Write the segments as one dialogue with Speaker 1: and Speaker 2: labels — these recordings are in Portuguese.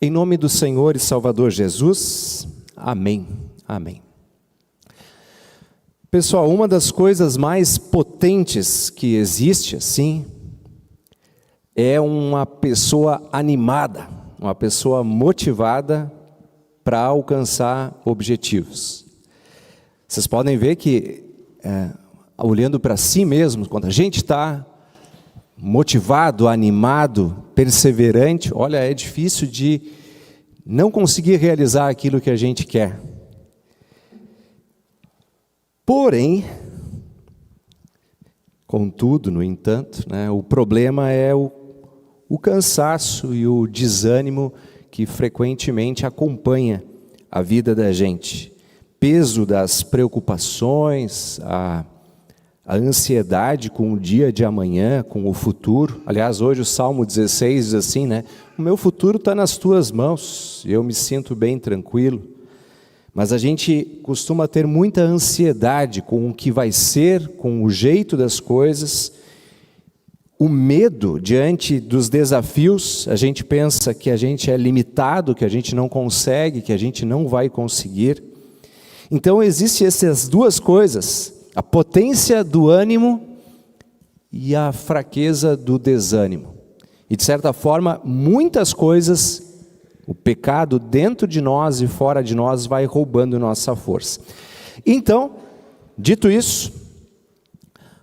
Speaker 1: Em nome do Senhor e Salvador Jesus, amém, amém. Pessoal, uma das coisas mais potentes que existe, assim, é uma pessoa animada, uma pessoa motivada para alcançar objetivos. Vocês podem ver que, olhando para si mesmo, quando a gente está motivado, animado, perseverante, olha, é difícil de não conseguir realizar aquilo que a gente quer. Porém, contudo, no entanto, o problema é o cansaço e o desânimo que frequentemente acompanha a vida da gente. Peso das preocupações, a ansiedade com o dia de amanhã, com o futuro. Aliás, hoje o Salmo 16 diz assim, o meu futuro está nas tuas mãos, eu me sinto bem tranquilo. Mas a gente costuma ter muita ansiedade com o que vai ser, com o jeito das coisas. O medo diante dos desafios, a gente pensa que a gente é limitado, que a gente não consegue, que a gente não vai conseguir. Então existem essas duas coisas, a potência do ânimo e a fraqueza do desânimo. E de certa forma, muitas coisas, o pecado dentro de nós e fora de nós vai roubando nossa força. Então, dito isso,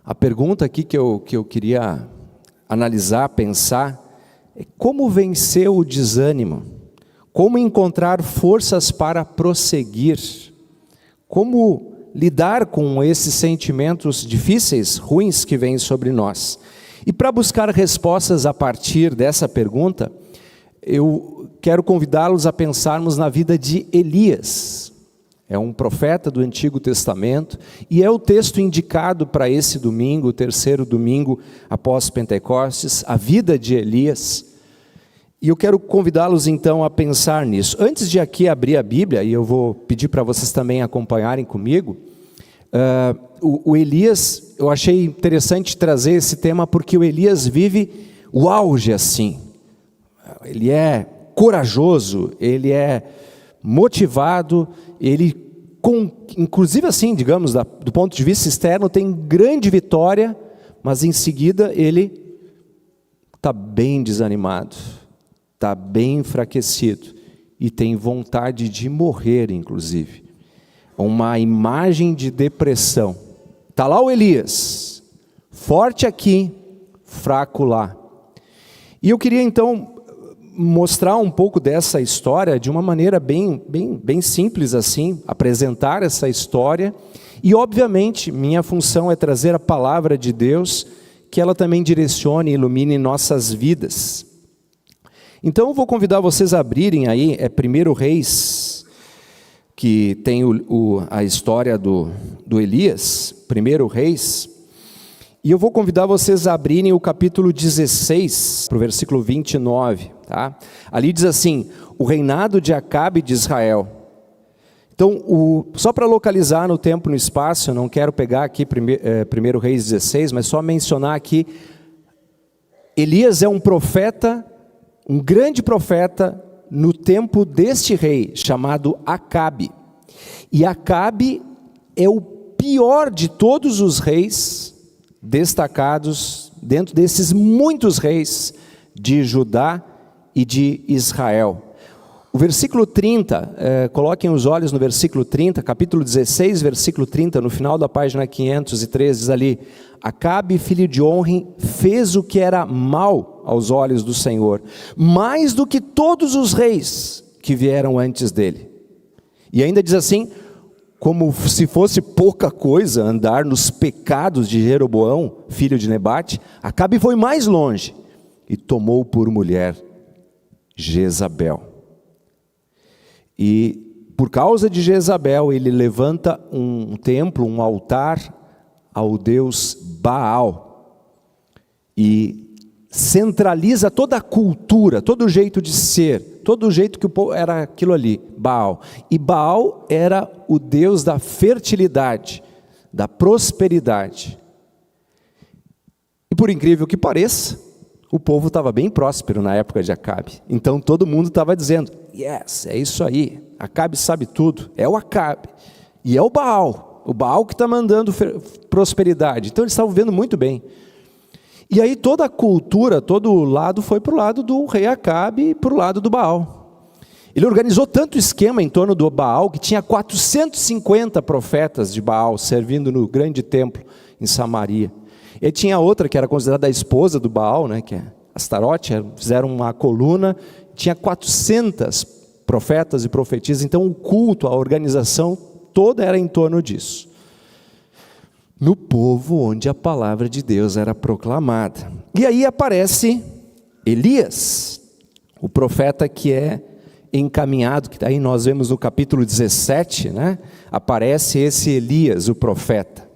Speaker 1: a pergunta aqui que eu queria analisar, pensar, é como vencer o desânimo? Como encontrar forças para prosseguir? Como lidar com esses sentimentos difíceis, ruins que vêm sobre nós? E para buscar respostas a partir dessa pergunta, eu quero convidá-los a pensarmos na vida de Elias. É um profeta do Antigo Testamento e é o texto indicado para esse domingo, o terceiro domingo após Pentecostes, a vida de Elias. E eu quero convidá-los então a pensar nisso. Antes de aqui abrir a Bíblia, e eu vou pedir para vocês também acompanharem comigo, o Elias, eu achei interessante trazer esse tema porque o Elias vive o auge assim. Ele é corajoso, ele é motivado, ele, inclusive assim, digamos, do ponto de vista externo, tem grande vitória, mas em seguida ele está bem desanimado, está bem enfraquecido e tem vontade de morrer, inclusive. Uma imagem de depressão. Está lá o Elias, forte aqui, fraco lá. E eu queria então mostrar um pouco dessa história de uma maneira bem simples assim, apresentar essa história. E obviamente minha função é trazer a palavra de Deus, que ela também direcione e ilumine nossas vidas. Então eu vou convidar vocês a abrirem aí, 1 Reis, que tem a história do Elias, 1 Reis, e eu vou convidar vocês a abrirem o capítulo 16, para o versículo 29, tá? Ali diz assim, o reinado de Acabe de Israel. Então, só para localizar no tempo e no espaço, eu não quero pegar aqui 1 Reis 16, mas só mencionar aqui, Elias é um profeta, um grande profeta, no tempo deste rei, chamado Acabe. E Acabe é o pior de todos os reis destacados, dentro desses muitos reis de Judá e de Israel. O versículo 30, coloquem os olhos no versículo 30, capítulo 16, versículo 30, no final da página 513, diz ali, Acabe, filho de Onri, fez o que era mal aos olhos do Senhor, mais do que todos os reis que vieram antes dele. E ainda diz assim, como se fosse pouca coisa andar nos pecados de Jeroboão, filho de Nebate, Acabe foi mais longe e tomou por mulher Jezabel. E por causa de Jezabel, ele levanta um templo, um altar ao deus Baal. E centraliza toda a cultura, todo o jeito de ser, todo o jeito que o povo era aquilo ali, Baal. E Baal era o deus da fertilidade, da prosperidade. E por incrível que pareça, O povo estava bem próspero na época de Acabe. Então todo mundo estava dizendo, yes, é isso aí, Acabe sabe tudo, é o Acabe. E é o Baal que está mandando prosperidade. Então eles estavam vendo muito bem. E aí toda a cultura, todo o lado foi para o lado do rei Acabe e para o lado do Baal. Ele organizou tanto esquema em torno do Baal, que tinha 450 profetas de Baal servindo no grande templo em Samaria. E tinha outra que era considerada a esposa do Baal, né, que é Astarote, fizeram uma coluna, tinha 400 profetas e profetisas, então o culto, a organização toda era em torno disso. No povo onde a palavra de Deus era proclamada. E aí aparece Elias, o profeta que é encaminhado, que aí nós vemos no capítulo 17, né? Aparece esse Elias, o profeta.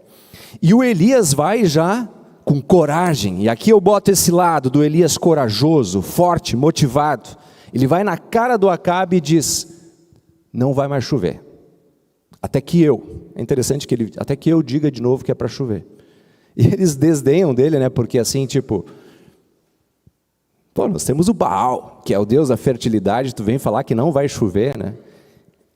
Speaker 1: E o Elias vai já com coragem, e aqui eu boto esse lado do Elias corajoso, forte, motivado. Ele vai na cara do Acabe e diz, não vai mais chover. Até que é interessante que ele, até que eu diga de novo que é para chover. E eles desdenham dele, né? Porque assim, tipo, pô, nós temos o Baal, que é o Deus da fertilidade, tu vem falar que não vai chover, né?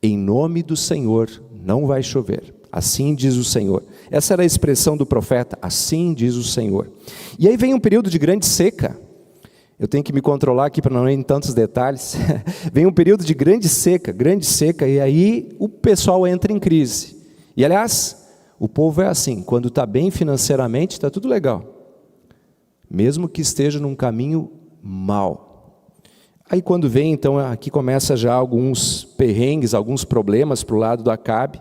Speaker 1: Em nome do Senhor, não vai chover. Assim diz o Senhor. Essa era a expressão do profeta, assim diz o Senhor. E aí vem um período de grande seca. Eu tenho que me controlar aqui para não ir em tantos detalhes. Vem um período de grande seca, e aí o pessoal entra em crise. E aliás, o povo é assim, quando está bem financeiramente, está tudo legal. Mesmo que esteja num caminho mau. Aí quando vem, então, aqui começa já alguns perrengues, alguns problemas para o lado do Acabe.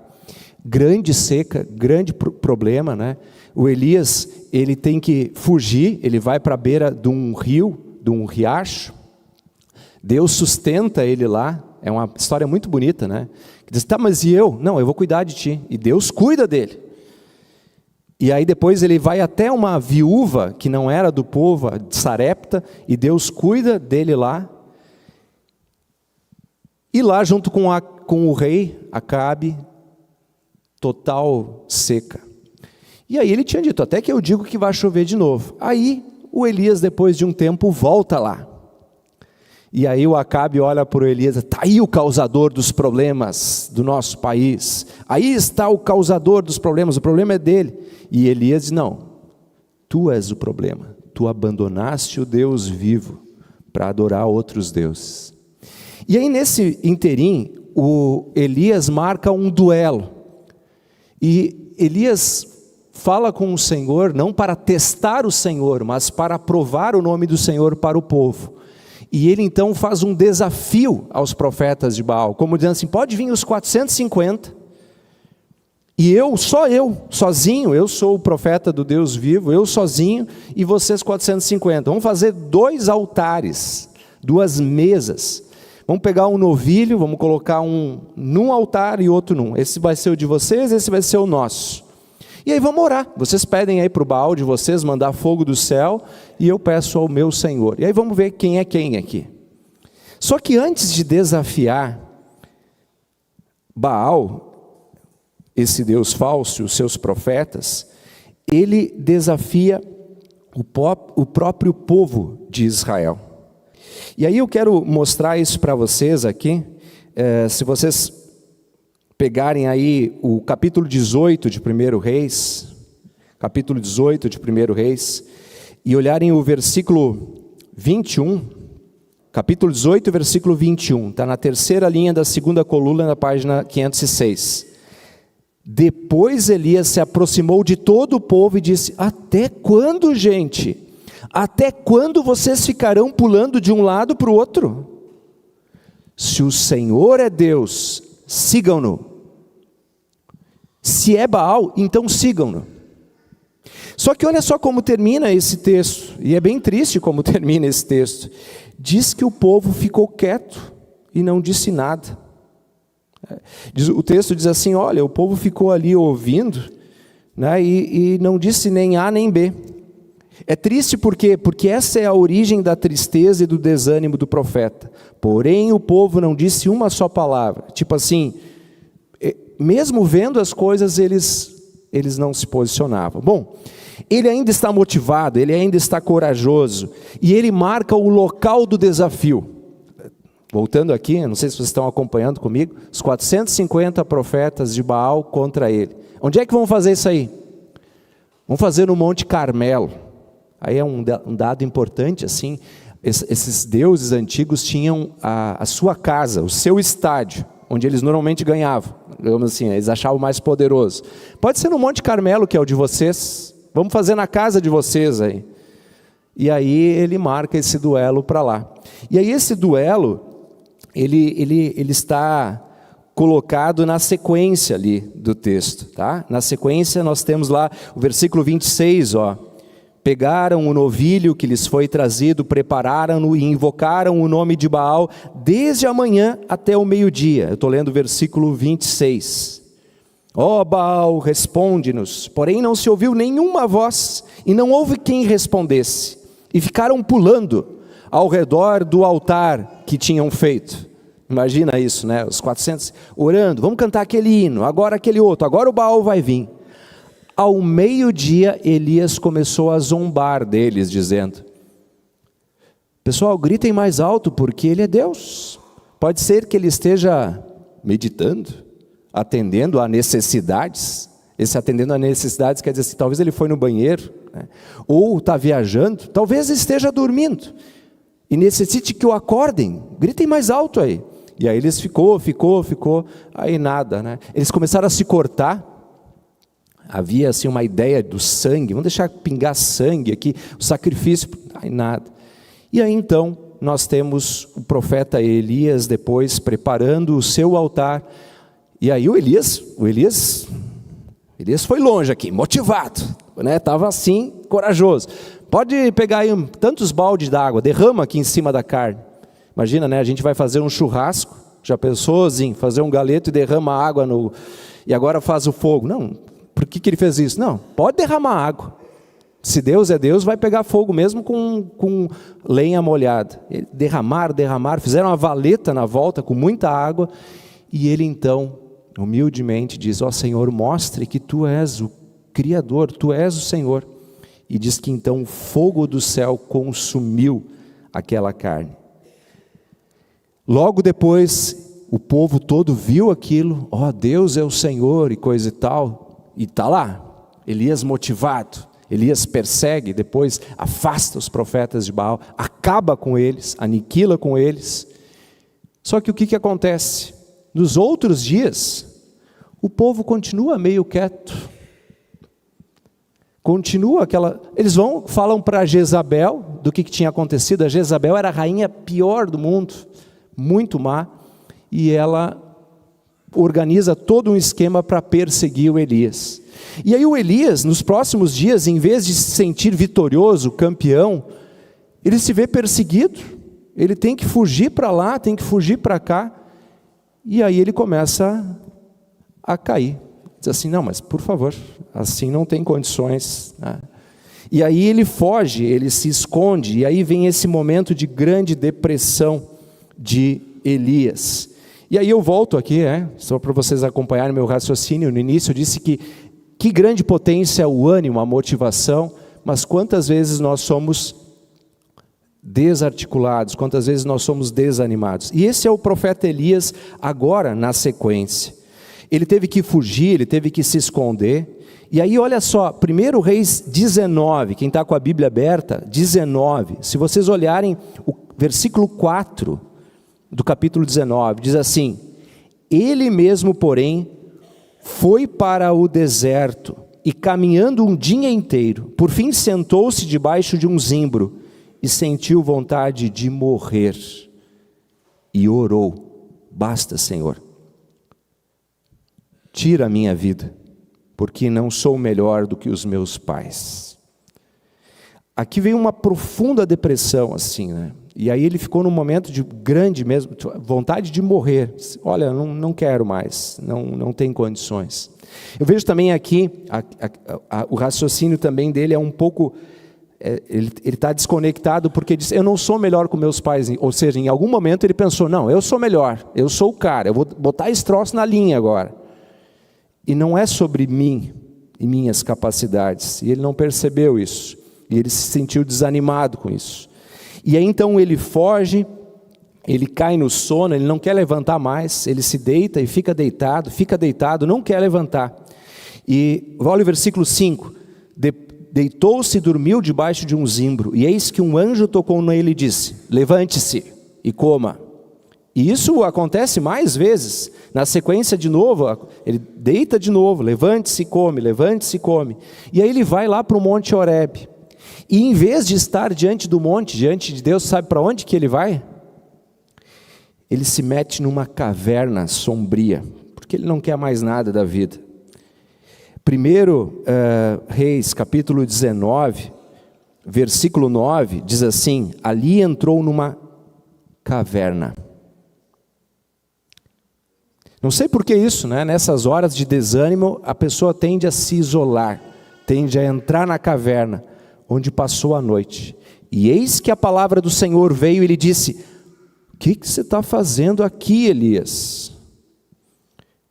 Speaker 1: Grande seca, grande problema, né? O Elias, ele tem que fugir, ele vai para a beira de um rio, de um riacho. Deus sustenta ele lá. É uma história muito bonita, né? Que diz, tá, mas e eu? Não, eu vou cuidar de ti. E Deus cuida dele. E aí depois ele vai até uma viúva, que não era do povo, de Sarepta, e Deus cuida dele lá. E lá junto com o rei Acabe, total seca. E aí ele tinha dito, até que eu digo que vai chover de novo. Aí o Elias, depois de um tempo, volta lá. E aí o Acabe olha para o Elias, está aí o causador dos problemas do nosso país. Aí está o causador dos problemas, o problema é dele. E Elias diz, não, tu és o problema. Tu abandonaste o Deus vivo para adorar outros deuses. E aí nesse interim, o Elias marca um duelo. E Elias fala com o Senhor, não para testar o Senhor, mas para provar o nome do Senhor para o povo. E ele então faz um desafio aos profetas de Baal, como dizendo assim, pode vir os 450, e só eu, sozinho, eu sou o profeta do Deus vivo, eu sozinho, e vocês 450. Vamos fazer 2 altares, 2 mesas. Vamos pegar um novilho, vamos colocar um num altar e outro num. Esse vai ser o de vocês, esse vai ser o nosso. E aí vamos orar. Vocês pedem aí para o Baal de vocês mandar fogo do céu, e eu peço ao meu Senhor. E aí vamos ver quem é quem aqui. Só que antes de desafiar Baal, esse Deus falso, os seus profetas, ele desafia o próprio povo de Israel. E aí eu quero mostrar isso para vocês aqui. Se vocês pegarem aí o capítulo 18 de 1 Reis, capítulo 18 de 1 Reis, e olharem o versículo 21, capítulo 18, versículo 21, está na terceira linha da segunda coluna, na página 506. Depois Elias se aproximou de todo o povo e disse, até quando, gente? Até quando vocês ficarão pulando de um lado para o outro? Se o Senhor é Deus, sigam-no. Se é Baal, então sigam-no. Só que olha só como termina esse texto, e é bem triste como termina esse texto. Diz que o povo ficou quieto e não disse nada. O texto diz assim, olha, o povo ficou ali ouvindo, né, e não disse nem A nem B. É triste por quê? Porque essa é a origem da tristeza e do desânimo do profeta. Porém o povo não disse uma só palavra. Tipo assim, mesmo vendo as coisas, eles eles não se posicionavam. Bom, ele ainda está motivado, ele ainda está corajoso, e ele marca o local do desafio. Voltando aqui, não sei se vocês estão acompanhando comigo, os 450 profetas de Baal contra ele. Onde é que vão fazer isso aí? Vão fazer no Monte Carmelo. Aí é um dado importante, assim, esses deuses antigos tinham a sua casa, o seu estádio, onde eles normalmente ganhavam, digamos assim, eles achavam mais poderoso. Pode ser no Monte Carmelo, que é o de vocês, vamos fazer na casa de vocês aí. E aí ele marca esse duelo para lá. E aí esse duelo, ele está colocado na sequência ali do texto, tá? Na sequência nós temos lá o versículo 26, ó. Pegaram o novilho que lhes foi trazido, prepararam-no e invocaram o nome de Baal desde a manhã até o meio-dia. Eu estou lendo o versículo 26. Ó Baal, responde-nos. Porém não se ouviu nenhuma voz e não houve quem respondesse. E ficaram pulando ao redor do altar que tinham feito. Imagina isso, né? Os 400 orando, vamos cantar aquele hino, agora aquele outro, agora o Baal vai vir. Ao meio-dia, Elias começou a zombar deles, dizendo: pessoal, gritem mais alto, porque ele é Deus. Pode ser que ele esteja meditando, atendendo a necessidades. Esse atendendo a necessidades quer dizer assim, talvez ele foi no banheiro, né? Ou está viajando, talvez esteja dormindo, e necessite que o acordem, gritem mais alto aí. E aí eles ficou, aí nada, né? Eles começaram a se cortar. Havia assim uma ideia do sangue, vamos deixar pingar sangue aqui, o sacrifício, ai nada. E aí então nós temos o profeta Elias depois preparando o seu altar. E aí o Elias foi longe aqui, motivado, né? Estava assim, corajoso. Pode pegar aí tantos baldes d'água, derrama aqui em cima da carne. Imagina, né? A gente vai fazer um churrasco, já pensou assim, fazer um galeto e derrama água e agora faz o fogo. Não. Por que ele fez isso? Não, pode derramar água. Se Deus é Deus, vai pegar fogo mesmo com lenha molhada. Derramar, fizeram uma valeta na volta com muita água. E ele então, humildemente diz: ó Senhor, mostre que Tu és o Criador, Tu és o Senhor. E diz que então o fogo do céu consumiu aquela carne. Logo depois, o povo todo viu aquilo. Ó, Deus é o Senhor e coisa e tal. E está lá, Elias motivado, Elias persegue, depois afasta os profetas de Baal, acaba com eles, aniquila com eles. Só que o que acontece? Nos outros dias, o povo continua meio quieto. Eles falam para Jezabel do que tinha acontecido. A Jezabel era a rainha pior do mundo, muito má, e ela organiza todo um esquema para perseguir o Elias. E aí o Elias, nos próximos dias, em vez de se sentir vitorioso, campeão, ele se vê perseguido, ele tem que fugir para lá, tem que fugir para cá, e aí ele começa a cair. Diz assim, não, mas por favor, assim não tem condições, né? E aí ele foge, ele se esconde, e aí vem esse momento de grande depressão de Elias. E aí eu volto aqui, só para vocês acompanharem meu raciocínio. No início eu disse que grande potência é o ânimo, a motivação, mas quantas vezes nós somos desarticulados, quantas vezes nós somos desanimados. E esse é o profeta Elias agora na sequência. Ele teve que fugir, ele teve que se esconder. E aí olha só, 1 Reis 19, quem está com a Bíblia aberta, 19. Se vocês olharem o versículo 4 do capítulo 19, diz assim: ele mesmo, porém, foi para o deserto e caminhando um dia inteiro, por fim sentou-se debaixo de um zimbro e sentiu vontade de morrer e orou: basta, Senhor, tira a minha vida, porque não sou melhor do que os meus pais. Aqui veio uma profunda depressão assim, né? E aí ele ficou num momento de grande mesmo, vontade de morrer. Olha, não quero mais, não tem condições. Eu vejo também aqui, o raciocínio também dele é um pouco, ele está desconectado, porque diz, eu não sou melhor que meus pais. Ou seja, em algum momento ele pensou, não, eu sou melhor, eu sou o cara, eu vou botar esse troço na linha agora. E não é sobre mim, e minhas capacidades. E ele não percebeu isso. E ele se sentiu desanimado com isso. E aí então ele foge, ele cai no sono, ele não quer levantar mais, ele se deita e fica deitado, não quer levantar. E olha o versículo 5, deitou-se e dormiu debaixo de um zimbro, e eis que um anjo tocou nele e disse: levante-se e coma. E isso acontece mais vezes, na sequência de novo, ele deita de novo, levante-se e come, levante-se e come. E aí ele vai lá para o Monte Horebe, e em vez de estar diante do monte, diante de Deus, sabe para onde que ele vai? Ele se mete numa caverna sombria, porque ele não quer mais nada da vida. 1 Reis, capítulo 19, versículo 9, diz assim: ali entrou numa caverna. Não sei por que isso, né? Nessas horas de desânimo, a pessoa tende a se isolar, tende a entrar na caverna, onde passou a noite. E eis que a palavra do Senhor veio e lhe disse: o que você está fazendo aqui, Elias?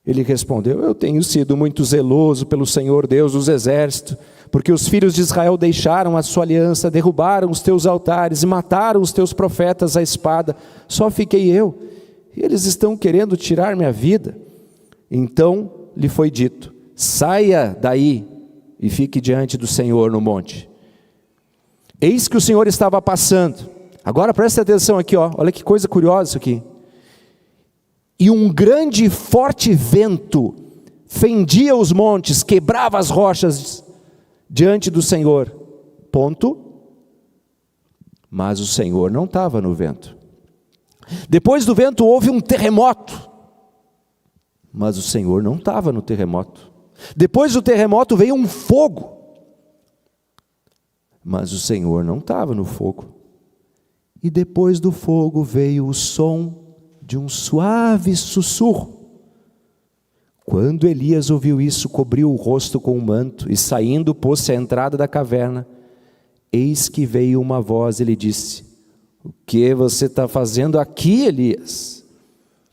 Speaker 1: Ele respondeu: eu tenho sido muito zeloso pelo Senhor Deus dos exércitos, porque os filhos de Israel deixaram a sua aliança, derrubaram os teus altares e mataram os teus profetas à espada. Só fiquei eu, e eles estão querendo tirar minha vida. Então lhe foi dito: saia daí e fique diante do Senhor no monte. Eis que o Senhor estava passando. Agora presta atenção aqui, ó. Olha que coisa curiosa isso aqui. E um grande e forte vento fendia os montes, quebrava as rochas diante do Senhor. Ponto. Mas o Senhor não estava no vento. Depois do vento houve um terremoto. Mas o Senhor não estava no terremoto. Depois do terremoto veio um fogo. Mas o Senhor não estava no fogo. E depois do fogo veio o som de um suave sussurro. Quando Elias ouviu isso, cobriu o rosto com um manto, e saindo pôs-se à entrada da caverna. Eis que veio uma voz e lhe disse: o que você está fazendo aqui, Elias?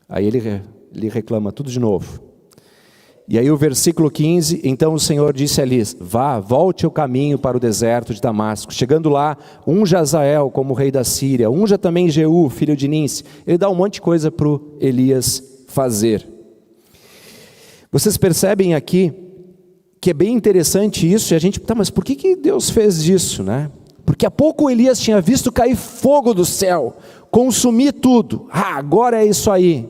Speaker 1: Aí ele reclama tudo de novo. E aí o versículo 15, então o Senhor disse a Elias: volte o caminho para o deserto de Damasco. Chegando lá, unja Azael como rei da Síria, unja também Jeú, filho de Ninsi. Ele dá um monte de coisa para o Elias fazer. Vocês percebem aqui que é bem interessante isso, e a gente, mas por que Deus fez isso, né? Porque há pouco Elias tinha visto cair fogo do céu, consumir tudo. Agora é isso aí.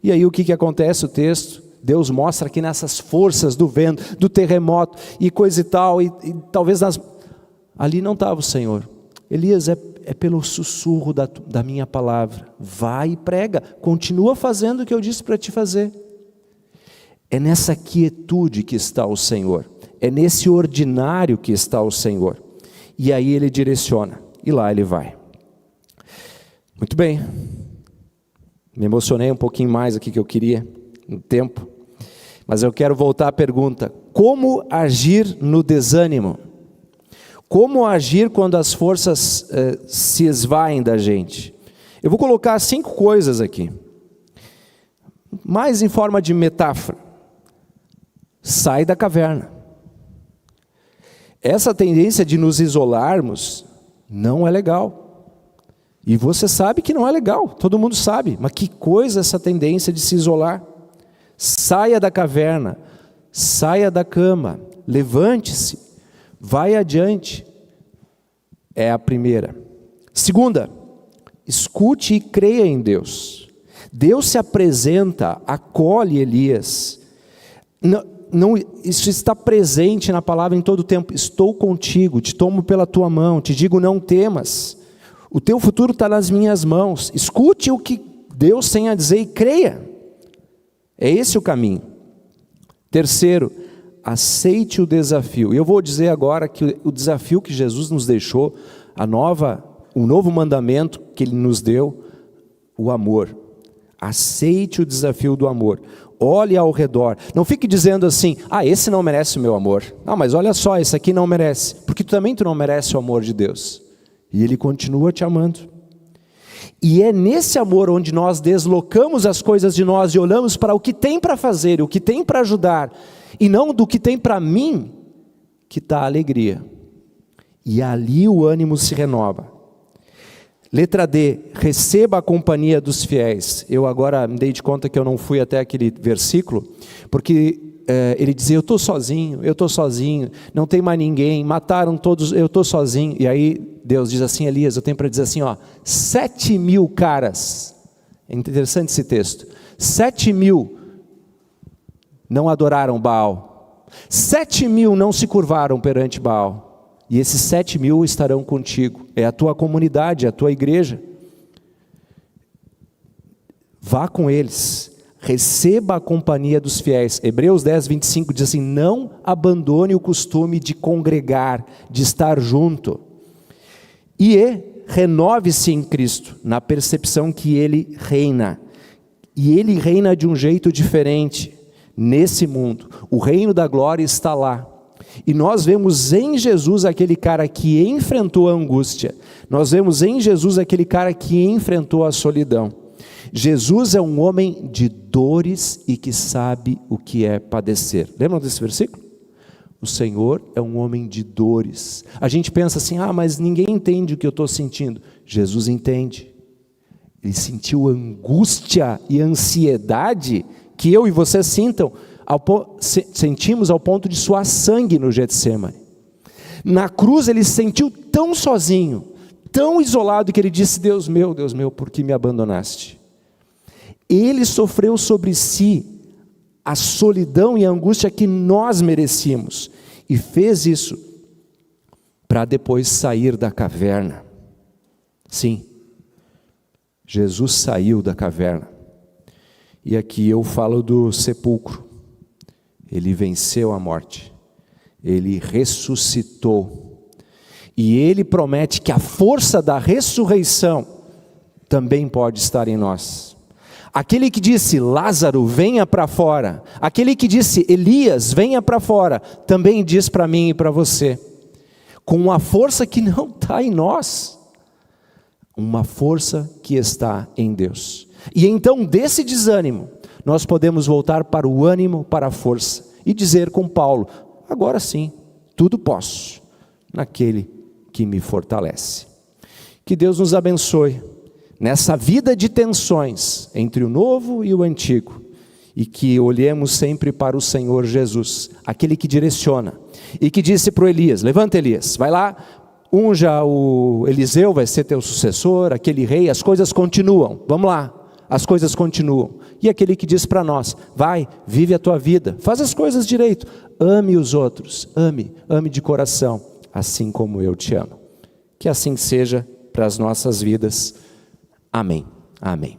Speaker 1: E aí o que acontece? O texto, Deus mostra aqui nessas forças do vento, do terremoto e coisa e tal, e talvez ali não estava o Senhor. Elias, é pelo sussurro da minha palavra. Vai e prega, continua fazendo o que eu disse para te fazer. É nessa quietude que está o Senhor, é nesse ordinário que está o Senhor. E aí ele direciona, e lá ele vai. Muito bem, me emocionei um pouquinho mais aqui que eu queria, no tempo. Mas eu quero voltar à pergunta: como agir no desânimo? Como agir quando as forças se esvaem da gente? Eu vou colocar 5 coisas aqui, mais em forma de metáfora. Sai da caverna. Essa tendência de nos isolarmos não é legal. E você sabe que não é legal, todo mundo sabe. Mas que coisa essa tendência de se isolar? Saia da caverna, saia da cama, levante-se, vai adiante. É a primeira. Segunda, escute e creia em Deus. Deus se apresenta, acolhe Elias. Isso está presente na palavra em todo o tempo. Estou contigo, te tomo pela tua mão, te digo não temas. O teu futuro está nas minhas mãos. Escute o que Deus tem a dizer e creia. É esse o caminho. Terceiro, aceite o desafio. E eu vou dizer agora que o desafio que Jesus nos deixou, o novo mandamento que Ele nos deu, o amor. Aceite o desafio do amor. Olhe ao redor. Não fique dizendo assim: esse não merece o meu amor. Não, mas olha só, esse aqui não merece. Porque tu não merece o amor de Deus. E Ele continua te amando. E é nesse amor onde nós deslocamos as coisas de nós e olhamos para o que tem para fazer, o que tem para ajudar. e não do que tem para mim que está a alegria. E ali o ânimo se renova. Letra D, receba a companhia dos fiéis. Eu agora me dei de conta que eu não fui até aquele versículo, porque ele dizia, eu estou sozinho, não tem mais ninguém, mataram todos, eu estou sozinho. E aí Deus diz assim, Elias, eu tenho para dizer assim, 7.000 caras, é interessante esse texto, 7.000 não adoraram Baal, 7.000 não se curvaram perante Baal, e esses 7.000 estarão contigo, é a tua comunidade, é a tua igreja. Vá com eles, receba a companhia dos fiéis. Hebreus 10, 25 diz assim, não abandone o costume de congregar, de estar junto, e renove-se em Cristo, na percepção que Ele reina, e Ele reina de um jeito diferente, nesse mundo, o reino da glória está lá, e nós vemos em Jesus aquele cara que enfrentou a angústia, nós vemos em Jesus aquele cara que enfrentou a solidão. Jesus é um homem de dores e que sabe o que é padecer. Lembram desse versículo? O Senhor é um homem de dores. A gente pensa assim, mas ninguém entende o que eu estou sentindo. Jesus entende. Ele sentiu angústia e ansiedade que eu e você sentimos ao ponto de suar sangue no Getsemane. Na cruz ele se sentiu tão sozinho, tão isolado, que ele disse, Deus meu, por que me abandonaste? Ele sofreu sobre si a solidão e a angústia que nós merecíamos, e fez isso para depois sair da caverna. Sim, Jesus saiu da caverna, e aqui eu falo do sepulcro. Ele venceu a morte, ele ressuscitou, e ele promete que a força da ressurreição também pode estar em nós. Aquele que disse, Lázaro, venha para fora, aquele que disse, Elias, venha para fora, também diz para mim e para você, com uma força que não está em nós, uma força que está em Deus. E então desse desânimo, nós podemos voltar para o ânimo, para a força, e dizer com Paulo, agora sim, tudo posso, naquele que me fortalece. Que Deus nos abençoe, nessa vida de tensões, entre o novo e o antigo, e que olhemos sempre para o Senhor Jesus, aquele que direciona, e que disse para o Elias, levanta Elias, vai lá, unja o Eliseu, vai ser teu sucessor, aquele rei, as coisas continuam, vamos lá, as coisas continuam. E aquele que diz para nós, vai, vive a tua vida, faz as coisas direito, ame os outros, ame de coração, assim como eu te amo. Que assim seja para as nossas vidas. Amém. Amém.